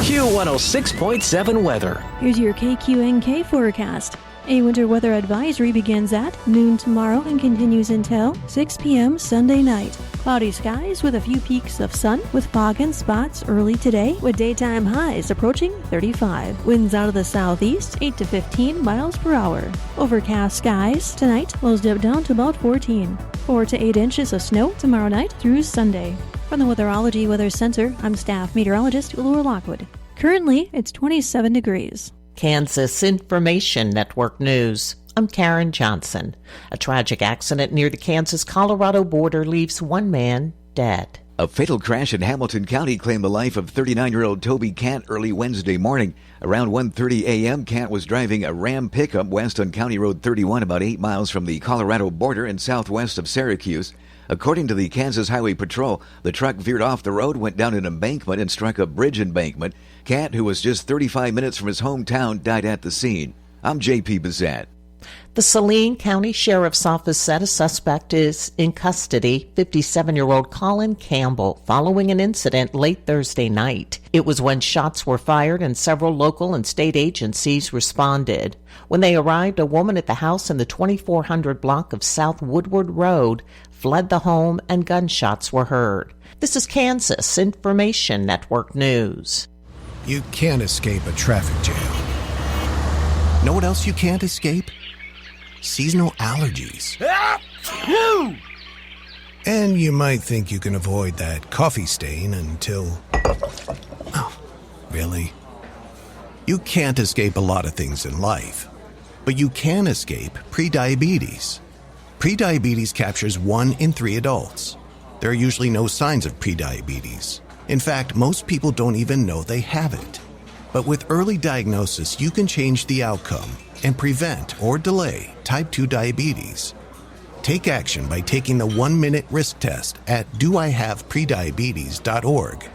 Q106.7 weather. Here's your KQNK forecast. A winter weather advisory begins at noon tomorrow and continues until 6 p.m. Sunday night. Cloudy skies with a few peaks of sun with fog and spots early today with daytime highs approaching 35. Winds out of the southeast 8 to 15 miles per hour. Overcast skies tonight, lows dip down to about 14. 4 to 8 inches of snow tomorrow night through Sunday. From the Weatherology Weather Center, I'm staff meteorologist Laura Lockwood. Currently, it's 27 degrees. Kansas Information Network News. I'm Karen Johnson. A tragic accident near the Kansas-Colorado border leaves one man dead. A fatal crash in Hamilton County claimed the life of 39-year-old Toby Cant early Wednesday morning. Around 1:30 a.m., Cant was driving a Ram pickup west on County Road 31 about 8 miles from the Colorado border and southwest of Syracuse. According to the Kansas Highway Patrol, the truck veered off the road, went down an embankment, and struck a bridge embankment. Cant, who was just 35 minutes from his hometown, died at the scene. I'm J.P. Bazette. The Saline County Sheriff's Office said a suspect is in custody, 57-year-old Colin Campbell, following an incident late Thursday night. It was when shots were fired and several local and state agencies responded. When they arrived, a woman at the house in the 2400 block of South Woodward Road fled the home and gunshots were heard. This is Kansas Information Network News. You can't escape a traffic jam. Know what else you can't escape? Seasonal allergies. And you might think you can avoid that coffee stain until... Oh, really? You can't escape a lot of things in life, but you can escape prediabetes. Prediabetes captures 1 in 3 adults. There are usually no signs of prediabetes. In fact, most people don't even know they have it. But with early diagnosis, you can change the outcome and prevent or delay type 2 diabetes. Take action by taking the 1-minute risk test at doihaveprediabetes.org.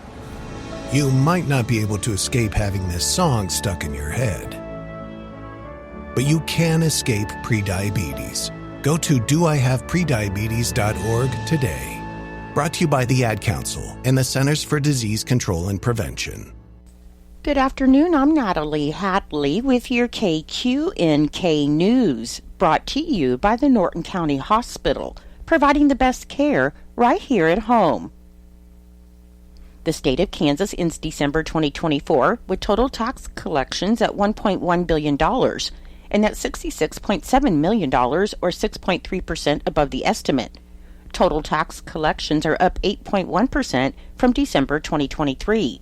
You might not be able to escape having this song stuck in your head, but you can escape prediabetes. Go to doihaveprediabetes.org today. Brought to you by the Ad Council and the Centers for Disease Control and Prevention. Good afternoon, I'm Natalie Hatley with your KQNK News, brought to you by the Norton County Hospital, providing the best care right here at home. The state of Kansas ends December 2024 with total tax collections at $1.1 billion, and that's $66.7 million, or 6.3% above the estimate. Total tax collections are up 8.1% from December 2023.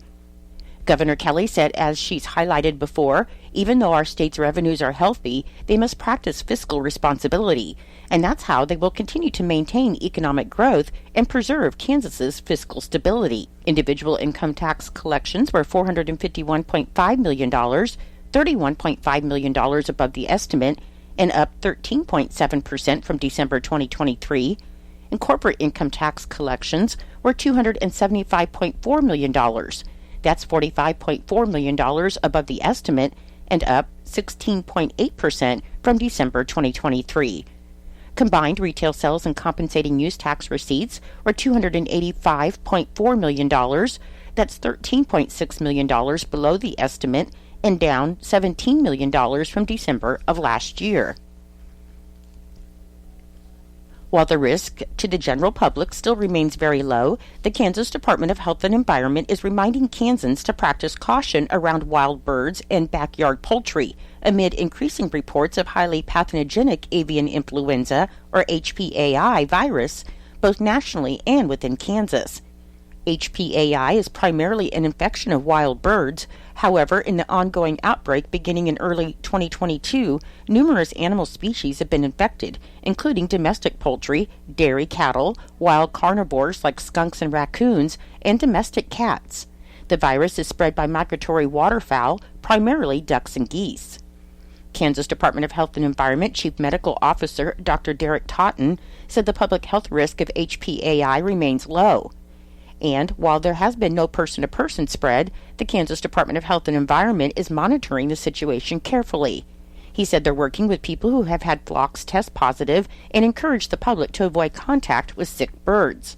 Governor Kelly said, as she's highlighted before, even though our state's revenues are healthy, they must practice fiscal responsibility, and that's how they will continue to maintain economic growth and preserve Kansas's fiscal stability. Individual income tax collections were $451.5 million, $31.5 million above the estimate, and up 13.7% from December 2023. And corporate income tax collections were $275.4 million. That's $45.4 million above the estimate and up 16.8% from December 2023. Combined retail sales and compensating use tax receipts were $285.4 million. That's $13.6 million below the estimate and down $17 million from December of last year. While the risk to the general public still remains very low, the Kansas Department of Health and Environment is reminding Kansans to practice caution around wild birds and backyard poultry amid increasing reports of highly pathogenic avian influenza, or HPAI, virus, both nationally and within Kansas. HPAI is primarily an infection of wild birds. However, in the ongoing outbreak beginning in early 2022, numerous animal species have been infected, including domestic poultry, dairy cattle, wild carnivores like skunks and raccoons, and domestic cats. The virus is spread by migratory waterfowl, primarily ducks and geese. Kansas Department of Health and Environment Chief Medical Officer Dr. Derek Totten said the public health risk of HPAI remains low. And while there has been no person-to-person spread, the Kansas Department of Health and Environment is monitoring the situation carefully. He said they're working with people who have had flocks test positive and encourage the public to avoid contact with sick birds.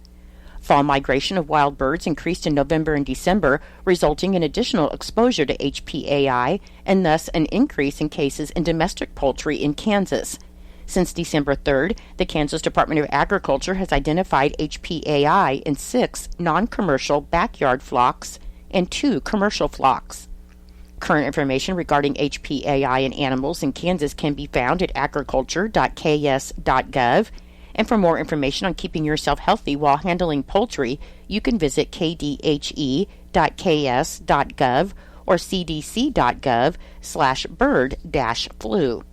Fall migration of wild birds increased in November and December, resulting in additional exposure to HPAI and thus an increase in cases in domestic poultry in Kansas. Since December 3rd, the Kansas Department of Agriculture has identified HPAI in 6 non-commercial backyard flocks and 2 commercial flocks. Current information regarding HPAI in animals in Kansas can be found at agriculture.ks.gov. And for more information on keeping yourself healthy while handling poultry, you can visit kdhe.ks.gov or cdc.gov/bird-flu.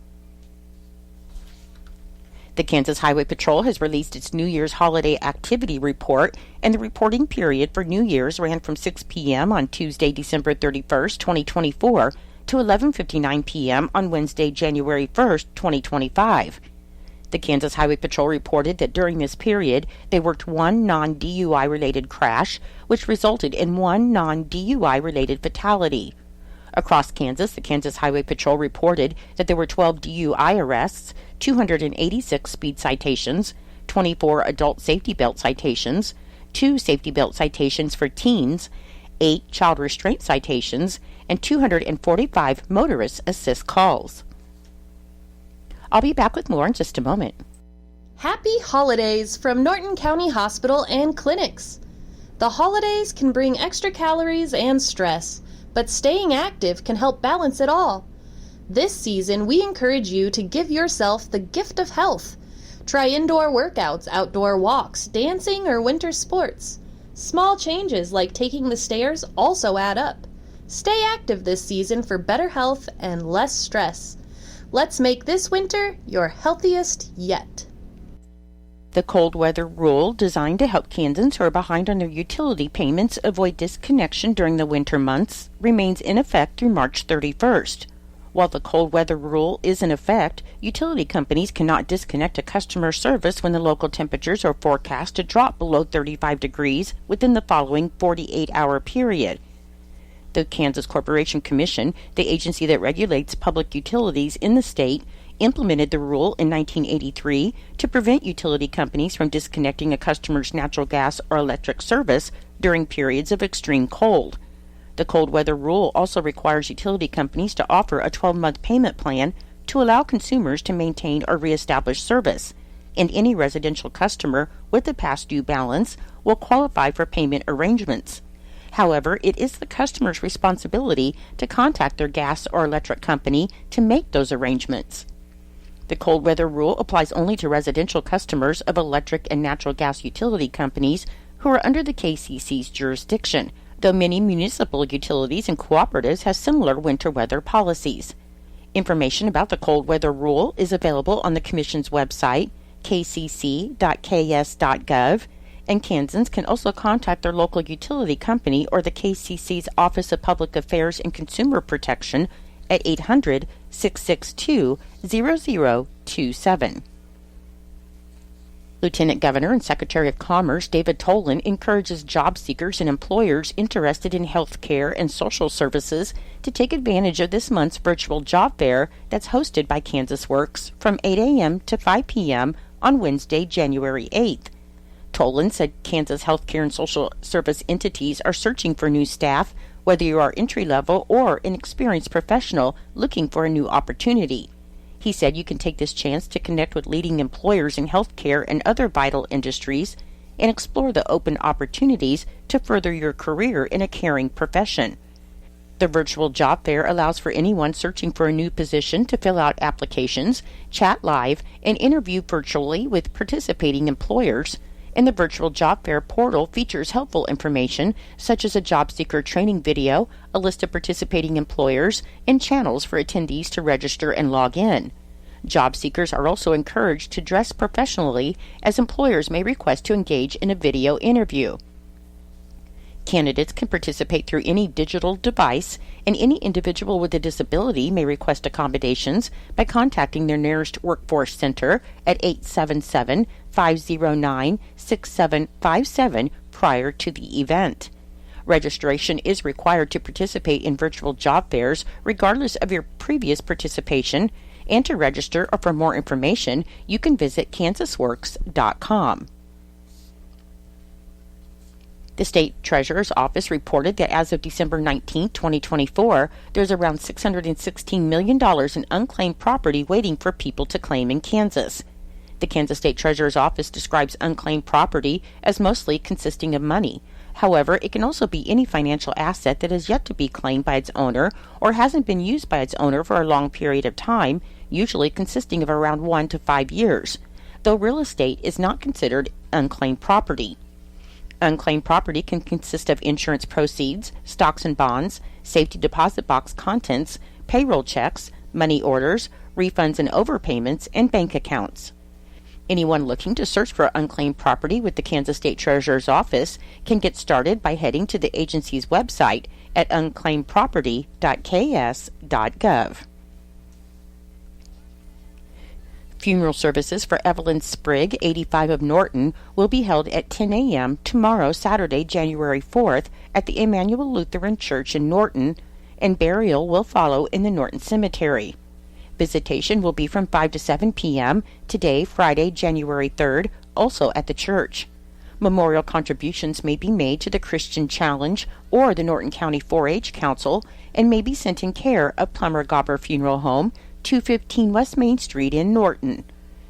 The Kansas Highway Patrol has released its New Year's holiday activity report, and the reporting period for New Year's ran from 6 p.m. on Tuesday, December 31st, 2024, to 11:59 p.m. on Wednesday, January 1st, 2025. The Kansas Highway Patrol reported that during this period, they worked 1 non-DUI-related crash, which resulted in 1 non-DUI-related fatality. Across Kansas, the Kansas Highway Patrol reported that there were 12 DUI arrests, 286 speed citations, 24 adult safety belt citations, 2 safety belt citations for teens, 8 child restraint citations, and 245 motorist assist calls. I'll be back with more in just a moment. Happy holidays from Norton County Hospital and Clinics. The holidays can bring extra calories and stress, but staying active can help balance it all. This season, we encourage you to give yourself the gift of health. Try indoor workouts, outdoor walks, dancing, or winter sports. Small changes like taking the stairs also add up. Stay active this season for better health and less stress. Let's make this winter your healthiest yet. The cold weather rule, designed to help Kansans who are behind on their utility payments avoid disconnection during the winter months, remains in effect through March 31st. While the cold weather rule is in effect, utility companies cannot disconnect a customer service when the local temperatures are forecast to drop below 35 degrees within the following 48-hour period. The Kansas Corporation Commission, the agency that regulates public utilities in the state, implemented the rule in 1983 to prevent utility companies from disconnecting a customer's natural gas or electric service during periods of extreme cold. The cold weather rule also requires utility companies to offer a 12-month payment plan to allow consumers to maintain or reestablish service, and any residential customer with a past due balance will qualify for payment arrangements. However, it is the customer's responsibility to contact their gas or electric company to make those arrangements. The cold weather rule applies only to residential customers of electric and natural gas utility companies who are under the KCC's jurisdiction, though many municipal utilities and cooperatives have similar winter weather policies. Information about the cold weather rule is available on the Commission's website, kcc.ks.gov, and Kansans can also contact their local utility company or the KCC's Office of Public Affairs and Consumer Protection at 800-662-0027. Lieutenant Governor and Secretary of Commerce David Tolan encourages job seekers and employers interested in health care and social services to take advantage of this month's virtual job fair that's hosted by Kansas Works from 8 a.m. to 5 p.m. on Wednesday, January 8th. Tolan said Kansas healthcare and social service entities are searching for new staff, whether you are entry-level or an experienced professional looking for a new opportunity. He said you can take this chance to connect with leading employers in healthcare and other vital industries and explore the open opportunities to further your career in a caring profession. The virtual job fair allows for anyone searching for a new position to fill out applications, chat live, and interview virtually with participating employers. And the virtual job fair portal features helpful information such as a job seeker training video, a list of participating employers, and channels for attendees to register and log in. Job seekers are also encouraged to dress professionally, as employers may request to engage in a video interview. Candidates can participate through any digital device, and any individual with a disability may request accommodations by contacting their nearest workforce center at 877-509-6757 prior to the event. Registration is required to participate in virtual job fairs regardless of your previous participation, and to register or for more information, you can visit kansasworks.com. The state treasurer's office reported that as of December 19, 2024, there's around $616 million in unclaimed property waiting for people to claim in Kansas. The Kansas State Treasurer's Office describes unclaimed property as mostly consisting of money. However, it can also be any financial asset that is yet to be claimed by its owner or hasn't been used by its owner for a long period of time, usually consisting of around 1 to 5 years, though real estate is not considered unclaimed property. Unclaimed property can consist of insurance proceeds, stocks and bonds, safety deposit box contents, payroll checks, money orders, refunds and overpayments, and bank accounts. Anyone looking to search for unclaimed property with the Kansas State Treasurer's Office can get started by heading to the agency's website at unclaimedproperty.ks.gov. Funeral services for Evelyn Sprigg, 85 of Norton, will be held at 10 a.m. tomorrow, Saturday, January 4th, at the Emmanuel Lutheran Church in Norton, and burial will follow in the Norton Cemetery. Visitation will be from 5 to 7 p.m. today, Friday, January 3rd, also at the church. Memorial contributions may be made to the Christian Challenge or the Norton County 4-H Council and may be sent in care of Plummer Gobber Funeral Home, 215 West Main Street in Norton.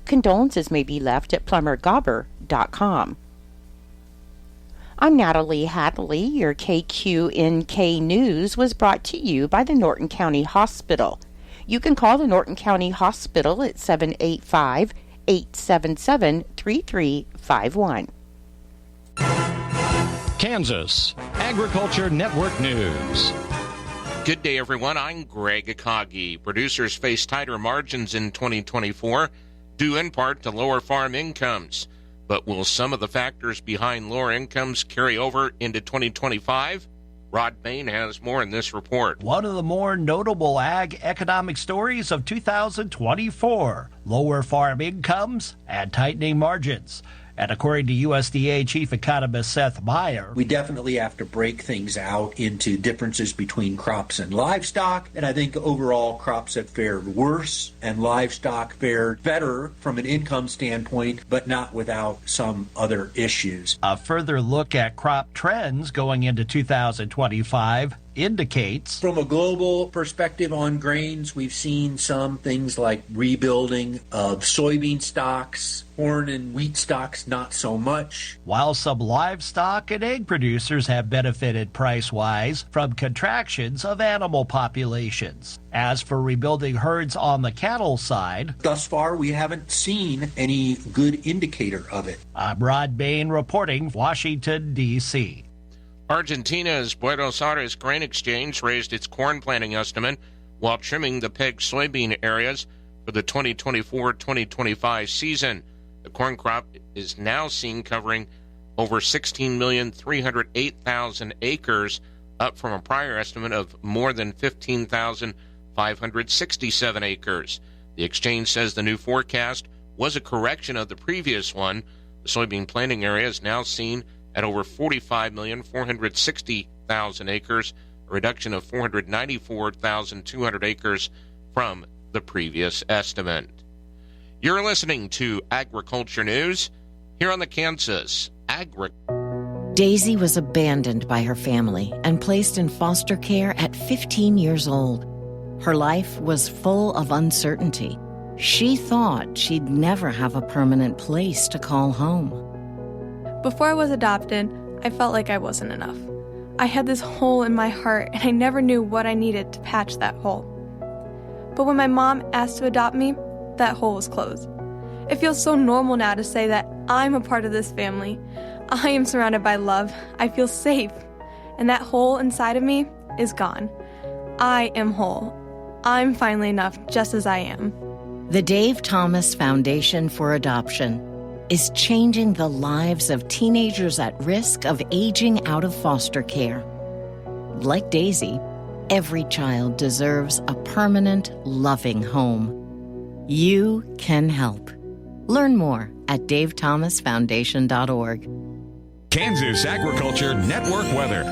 Condolences may be left at plummergobber.com. I'm Natalie Hadley. Your KQNK News was brought to you by the Norton County Hospital. You can call the Norton County Hospital at 785-877-3351. Kansas Agriculture Network News. Good day, everyone. I'm Greg Akagi. Producers face tighter margins in 2024, due in part to lower farm incomes. But will some of the factors behind lower incomes carry over into 2025? Rod Bain has more in this report. One of the more notable ag economic stories of 2024, lower farm incomes and tightening margins. And according to USDA Chief Economist Seth Meyer, we definitely have to break things out into differences between crops and livestock. And I think overall crops have fared worse and livestock fared better from an income standpoint, but not without some other issues. A further look at crop trends going into 2025 indicates, from a global perspective on grains, we've seen some things like rebuilding of soybean stocks, corn and wheat stocks not so much. While some livestock and egg producers have benefited price-wise from contractions of animal populations. As for rebuilding herds on the cattle side, thus far we haven't seen any good indicator of it. I'm Rod Bain reporting, Washington, D.C. Argentina's Buenos Aires Grain Exchange raised its corn planting estimate while trimming the pegged soybean areas for the 2024-2025 season. The corn crop is now seen covering over 16,308,000 acres, up from a prior estimate of more than 15,567 acres. The exchange says the new forecast was a correction of the previous one. The soybean planting area is now seen at over 45,460,000 acres, a reduction of 494,200 acres from the previous estimate. You're listening to Agriculture News here on the Kansas Daisy was abandoned by her family and placed in foster care at 15 years old. Her life was full of uncertainty. She thought she'd never have a permanent place to call home. Before I was adopted, I felt like I wasn't enough. I had this hole in my heart, and I never knew what I needed to patch that hole. But when my mom asked to adopt me, that hole was closed. It feels so normal now to say that I'm a part of this family. I am surrounded by love. I feel safe. And that hole inside of me is gone. I am whole. I'm finally enough just as I am. The Dave Thomas Foundation for Adoption is changing the lives of teenagers at risk of aging out of foster care. Like Daisy, every child deserves a permanent, loving home. You can help. Learn more at davethomasfoundation.org. Kansas Agriculture Network weather.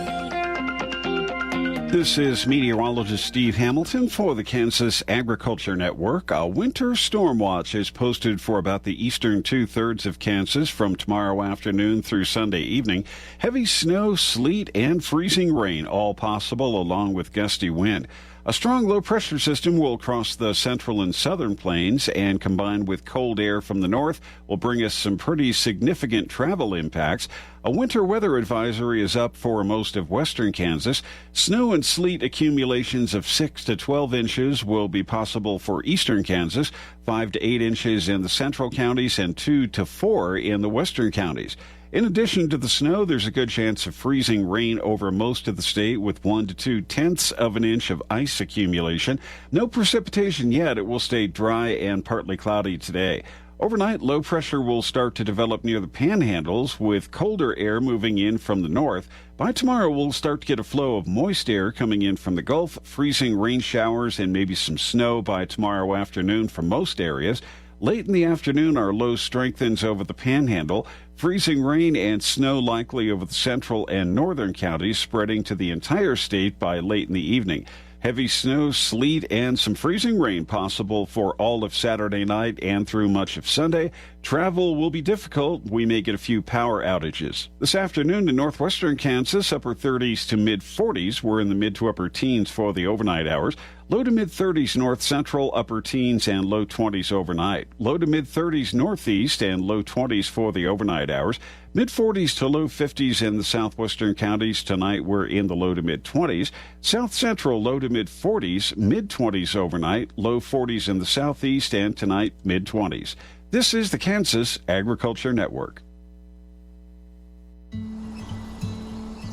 This is meteorologist Steve Hamilton for the Kansas Agriculture Network. A winter storm watch is posted for about the eastern two-thirds of Kansas from tomorrow afternoon through Sunday evening. Heavy snow, sleet, and freezing rain all possible, along with gusty wind. A strong low-pressure system will cross the central and southern plains and, combined with cold air from the north, will bring us some pretty significant travel impacts. A winter weather advisory is up for most of western Kansas. Snow and sleet accumulations of 6 to 12 inches will be possible for eastern Kansas, 5 to 8 inches in the central counties, and 2 to 4 in the western counties. In addition to the snow, there's a good chance of freezing rain over most of the state with 1 to 2 tenths of an inch of ice accumulation. No precipitation yet. It will stay dry and partly cloudy today. Overnight, low pressure will start to develop near the panhandles with colder air moving in from the north. By tomorrow, we'll start to get a flow of moist air coming in from the Gulf, freezing rain showers and maybe some snow by tomorrow afternoon for most areas. Late in the afternoon, our low strengthens over the panhandle. Freezing rain and snow likely over the central and northern counties, spreading to the entire state by late in the evening. Heavy snow, sleet, and some freezing rain possible for all of Saturday night and through much of Sunday. Travel will be difficult. We may get a few power outages. This afternoon in northwestern Kansas, upper 30s to mid-40s. We're in the mid to upper teens for the overnight hours. Low to mid-30s north central, upper teens, and low 20s overnight. Low to mid-30s northeast and low 20s for the overnight hours. Mid-40s to low 50s in the southwestern counties. Tonight we're in the low to mid-20s. South central low to mid-40s, mid-20s overnight. Low 40s in the southeast, and tonight mid-20s. This is the Kansas Agriculture Network.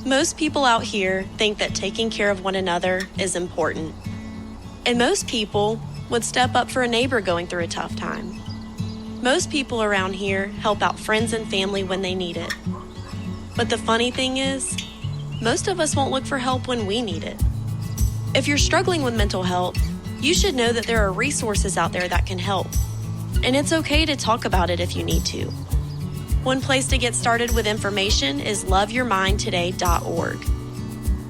Most people out here think that taking care of one another is important. And most people would step up for a neighbor going through a tough time. Most people around here help out friends and family when they need it. But the funny thing is, most of us won't look for help when we need it. If you're struggling with mental health, you should know that there are resources out there that can help. And it's okay to talk about it if you need to. One place to get started with information is loveyourmindtoday.org.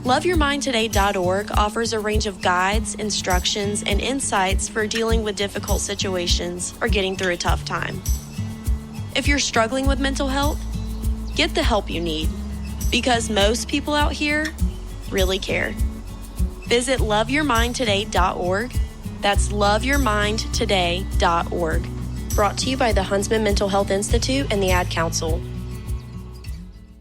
LoveYourMindToday.org offers a range of guides, instructions, and insights for dealing with difficult situations or getting through a tough time. If you're struggling with mental health, get the help you need, because most people out here really care. Visit LoveYourMindToday.org. That's LoveYourMindToday.org. Brought to you by the Huntsman Mental Health Institute and the Ad Council.